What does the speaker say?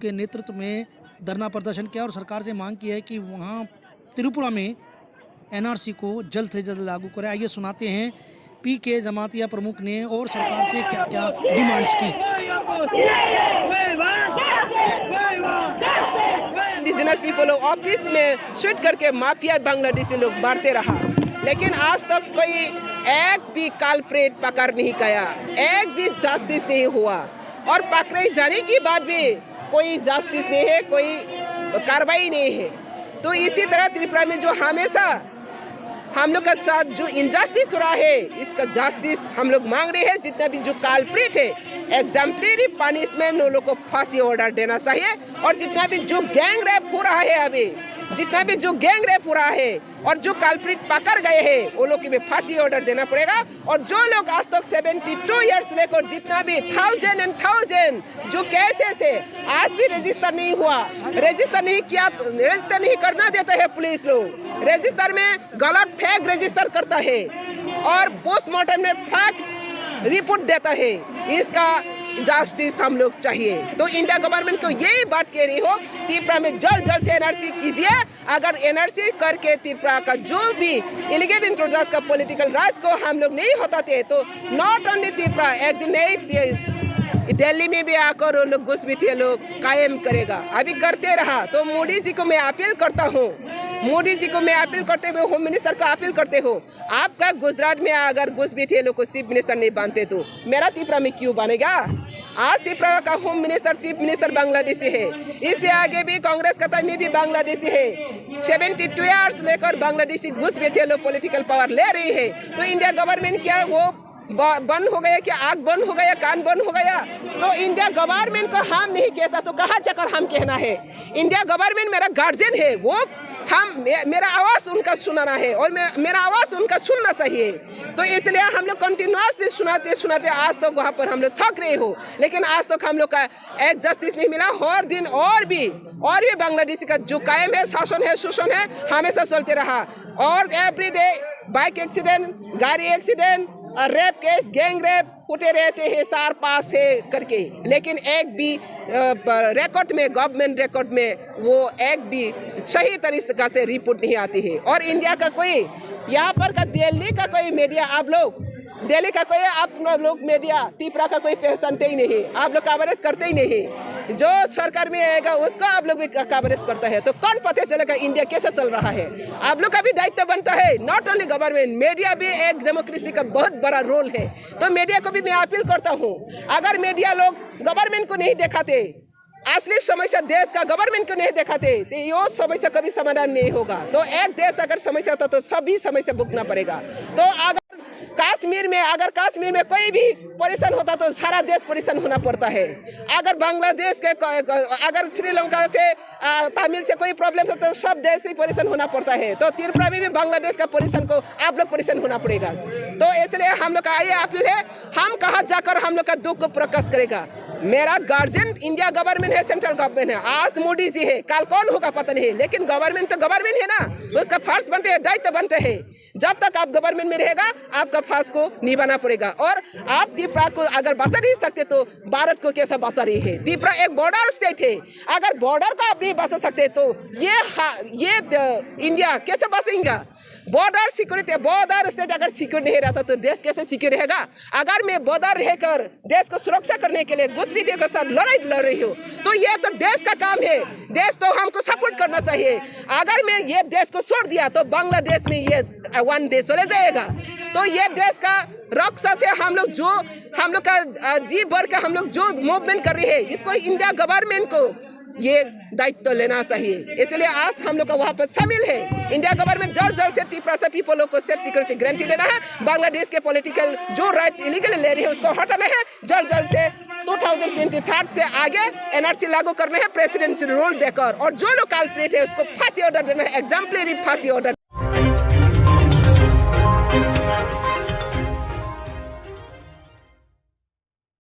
के नेतृत्व में धरना प्रदर्शन किया और सरकार से मांग की है कि वहाँ त्रिपुरा में एनआरसी को जल्द से जल्द लागू करें। आइए सुनाते हैं पीके जमातिया प्रमुख ने और सरकार से क्या क्या डिमांड्स की। इंडिजिनस पीपल ऑफिस में शूट करके माफिया बांग्लादेशी लोग बढ़ते रहा, लेकिन आज तक कोई एक भी कल्प्रेट पकड़ नहीं गया, एक भी जस्टिस नहीं हुआ और पकड़े जाने के बाद भी कोई जस्टिस नहीं है, कोई कार्रवाई नहीं है। तो इसी तरह त्रिपुरा में जो हमेशा हम लोग का साथ जो इनजस्टिस हो रहा है, इसका जस्टिस हम लोग मांग रहे हैं। जितना भी जो कल्प्रिट है एग्जाम्पलरी पनिशमेंट उन लोग को फांसी ऑर्डर देना चाहिए और जितना भी जो गैंग रेप हो रहा है अभी, जितना भी जो गैंग रेप हो रहा है और जो कल्प्रिट पकड़ गए हैं वो लोग की भी फांसी ऑर्डर देना पड़ेगा। और जो लोग आज तक 72 इयर्स लेकर जितना भी 1000 जो केसेस है आज भी रजिस्टर नहीं हुआ, रजिस्टर नहीं किया, रजिस्टर नहीं करना देता है पुलिस लोग, रजिस्टर में गलत फेक रजिस्टर करता है और पोस्टमार्टम में फेक रिपोर्ट देता है। इसका जस्टिस हम लोग चाहिए। तो इंडिया गवर्नमेंट को यही बात कह रही हो, त्रिपुरा में जल्द से एनआरसी कीजिए। अगर एनआरसी करके त्रिपुरा का जो भी इलीगल इंट्रोडक्शन का पॉलिटिकल राइट्स को हम लोग नहीं होताते तो नॉट ओनली त्रिपुरा, एक दिन नहीं दिल्ली में भी आकर वो लोग घुसपैठिए लोग कायम करेगा। अभी करते रहा तो मोदी जी को मैं अपील करता हूँ, मोदी जी को मैं अपील करते हुए होम मिनिस्टर को अपील करते हो, आपका गुजरात में अगर घुसपैठिए लोग को चीफ मिनिस्टर नहीं बनते तो मेरा त्रिपुरा में क्यों बनेगा? आज त्रिपुरा का home minister chief minister Bangladeshi है, इससे आगे भी कांग्रेस का टाइम में भी बांग्लादेशी है। 72 इयर्स लेकर बांग्लादेशी घुसपैठिए लोग पॉलिटिकल पावर ले रही है। तो इंडिया गवर्नमेंट क्या वो बंद हो गया, क्या आग बंद हो गया, कान बंद हो गया? तो इंडिया गवर्नमेंट को हम नहीं कहता तो कहाँ जाकर हम कहना है? इंडिया गवर्नमेंट मेरा गार्जियन है, वो हम मेरा आवाज़ उनका सुनाना है और मेरा आवाज़ उनका सुनना चाहिए। तो इसलिए हम लोग कंटिन्यूसली सुनाते आज तक वहाँ पर हम लोग थक रहे हो, लेकिन आज तक हम लोग का एक जस्टिस नहीं मिला। हर दिन और भी बांग्लादेश का जो कायम है, शासन है, शोषण है, हमेशा चलते रहा। और एवरी डे बाइक एक्सीडेंट, गाड़ी accident, rape case, gang rape होते रहते हैं 4-5 से करके, लेकिन एक भी रिकॉर्ड में, गवर्नमेंट रिकॉर्ड में वो एक भी सही तरीके से रिपोर्ट नहीं आती है। और इंडिया का कोई यहाँ पर का दिल्ली का कोई मीडिया, आप लोग दिल्ली का कोई आप लोग मीडिया त्रिपुरा का कोई पहचानते ही नहीं, आप लोग कवरेज करते ही नहीं। जो सरकार में आएगा उसको आप लोग भी कवरेज करता है, तो कौन पता चलेगा इंडिया कैसे चल रहा है? आप लोग का भी दायित्व बनता है, नॉट ओनली गवर्नमेंट, मीडिया भी एक डेमोक्रेसी का बहुत बड़ा रोल है। तो मीडिया को भी मैं अपील करता हूँ, अगर मीडिया लोग गवर्नमेंट को नहीं दिखाते, असली समस्या देश का गवर्नमेंट को नहीं दिखाते तो ये समस्या कभी समाधान नहीं होगा। तो एक देश अगर समस्या होता तो सभी समस्या भुगतना पड़ेगा। तो अगर कश्मीर में कोई भी परेशान होता तो सारा देश परेशान होना पड़ता है। अगर बांग्लादेश के, अगर श्रीलंका से, तमिल से कोई प्रॉब्लम हो तो सब देश ही परेशान होना पड़ता है। तो त्रिपुरा में भी बांग्लादेश का परेशान को आप लोग परेशान होना पड़ेगा। तो इसलिए हम लोग का ये अपील है, हम कहाँ जाकर हम लोग का दुख को प्रकाश करेगा? मेरा गार्जियन इंडिया गवर्नमेंट है, सेंट्रल गवर्नमेंट है, आज मोदी जी है, कल कौन होगा पता नहीं, लेकिन गवर्नमेंट तो गवर्नमेंट है ना, उसका फर्ज बनते है, दायित्व बनते हैं। जब तक आप गवर्नमेंट में रहेगा आपका फर्ज को निभाना पड़ेगा। और आप त्रिपुरा को अगर बचा नहीं सकते तो भारत को कैसा बचा रही है? त्रिपुरा एक बॉर्डर स्टेट है, अगर बॉर्डर को आप नहीं बचा सकते तो ये इंडिया कैसे बचेगा? बॉर्डर सिक्योरिटी, बॉर्डर स्टेट अगर सिक्योर नहीं रहता तो देश कैसे सिक्योर रहेगा? अगर मैं बॉर्डर रहकर देश को सुरक्षा करने के लिए घुसपैठियों के साथ लड़ाई लड़ रही हूँ तो ये तो देश का काम है, देश तो हमको सपोर्ट करना चाहिए। अगर मैं ये देश को छोड़ दिया तो बांग्लादेश में ये वन डे चले जाएगा। तो ये देश का रक्षा से हम लोग का जी भर का हम लोग जो मूवमेंट कर रहे हैं, इसको इंडिया गवर्नमेंट को ये दायित्व लेना चाहिए। इसलिए आज हम लोग का वहाँ पर शामिल है। इंडिया गवर्नमेंट जल्द से त्रिपुरा से पीपल को सेफ सिक्योरिटी गारंटी देना है, बांग्लादेश के पॉलिटिकल जो राइट्स इलीगली ले रही है उसको हटाना है, जल्द से 2023 से आगे एनआरसी लागू करना है प्रेसिडेंशियल रूल देकर, और जो लोग कल्प्रिट है उसको फांसी ऑर्डर देना है, एग्जाम्पलरी फांसी ऑर्डर।